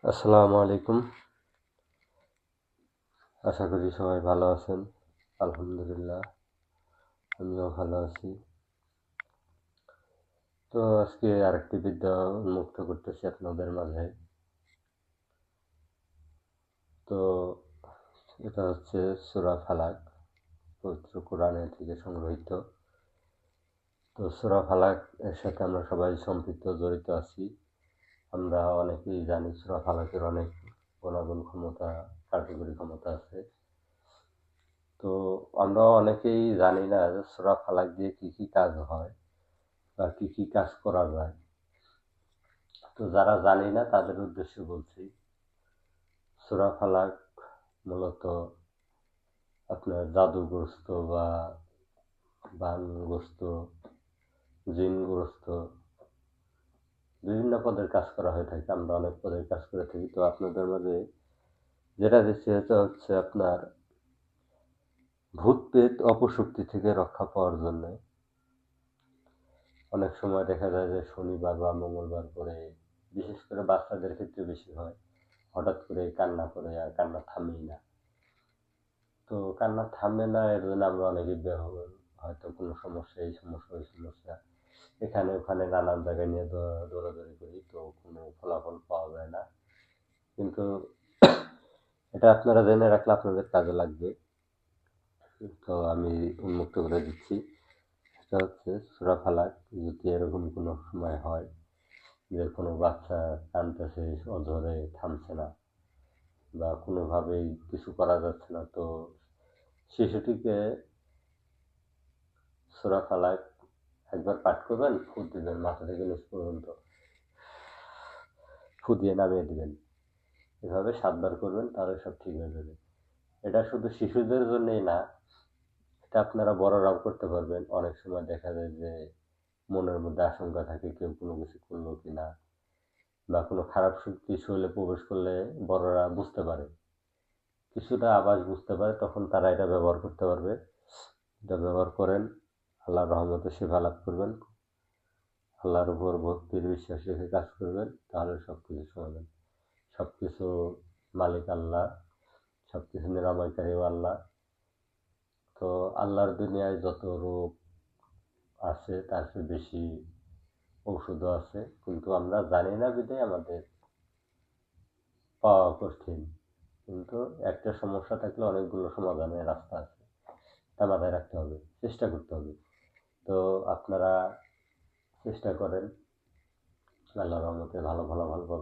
আসসালামু আলাইকুম। আশা করি সবাই ভালো আছেন। আলহামদুলিল্লাহ, আমিও ভালো আছি। তো আজকে আরেকটি বিদ্যা উন্মুক্ত করতেছি আপনাদের মাঝে। তো এটা হচ্ছে সূরা ফালাক, পবিত্র কোরআনের থেকে সংগৃহীত। তো সূরা ফালাক এর সাথে আমরা সবাই সম্পৃক্ত, জড়িত আছি। আমরা অনেকেই জানি সূরা ফালাকের অনেক গুণাগুণ, ক্ষমতা, কার্যকরী ক্ষমতা আছে। তো আমরা অনেকেই জানি না যে সূরা ফালাক দিয়ে কি কি কাজ হয় বা কি কি কাজ করা যায়। তো যারা জানি না তাদের উদ্দেশ্যে বলছি, সূরা ফালাক মূলত আপনার জাদুগ্রস্ত বা বানগ্রস্ত, জিনগ্রস্ত বিভিন্ন পদের কাজ করা হয়ে থাকে। আমরা অনেক পদের কাজ করে থাকি। তো আপনাদের মাঝে যেটা দিচ্ছি এটা হচ্ছে আপনার ভূত প্রেত অপশক্তি থেকে রক্ষা পাওয়ার জন্য। অনেক সময় দেখা যায় যে শনিবার বা মঙ্গলবার করে, বিশেষ করে বাচ্চাদের ক্ষেত্রে বেশি হয়, হঠাৎ করে কান্না করে আর কান্না থামেই না। তো কান্না থামে না, এর জন্য আমরা অনেকেই হয়তো কোনো সমস্যা, এই সমস্যা, ওই সমস্যা, এখানে ওখানে নানান জায়গায় নিয়ে দৌড়াদৌড়ি করি, তো কোনো ফলাফল পাওয়া যায় না। কিন্তু এটা আপনারা জেনে রাখলে আপনাদের কাজে লাগবে। তো আমি উন্মুক্ত করে দিচ্ছি। সেটা হচ্ছে সূরা ফালাক। যদি এরকম কোনো সময় হয় যে কোনো বাচ্চা কাঁদতেছে, অঝরে থামছে না বা কোনোভাবেই কিছু করা যাচ্ছে না, তো শিশুটিকে সূরা ফালাক একবার পাঠ করবেন, ফু দিবেন মাথা থেকে নিচ পর্যন্ত, ফু দিয়ে নামিয়ে দিবেন। এভাবে 7 বার করবেন, তাহলে সব ঠিক হয়ে যাবে। এটা শুধু শিশুদের জন্যই না, এটা আপনারা বড়রাও করতে পারবেন। অনেক সময় দেখা যায় যে মনের মধ্যে আশঙ্কা থাকে কেউ কোনো কিছু করলো কিনা, বা কোনো খারাপ শক্তি শরীরে প্রবেশ করলে বড়রা বুঝতে পারে, কিছুটা আভাস বুঝতে পারে, তখন তারা এটা ব্যবহার করতে পারবে। এটা ব্যবহার করেন, আল্লাহর রহমতে শিফা লাভ করবেন। আল্লাহর উপর ভক্তির বিশ্বাস রেখে কাজ করবেন, তাহলে সবকিছু সমাধান। সবকিছু মালিক আল্লাহ, সবকিছু নিরাময়কারীও আল্লাহ। তো আল্লাহর দুনিয়ায় যত রোগ আছে তার চেয়ে বেশি ঔষধও আছে, কিন্তু আমরা জানি না বিধায় আমাদের পাওয়া কঠিন। কিন্তু একটা সমস্যা থাকলে অনেকগুলো সমাধানের রাস্তা আছে, তা মাথায় রাখতে হবে, চেষ্টা করতে হবে। তো আপনারা চেষ্টা করেন, আল্লাহর রহমতে ভালো ফলাফল পাবেন।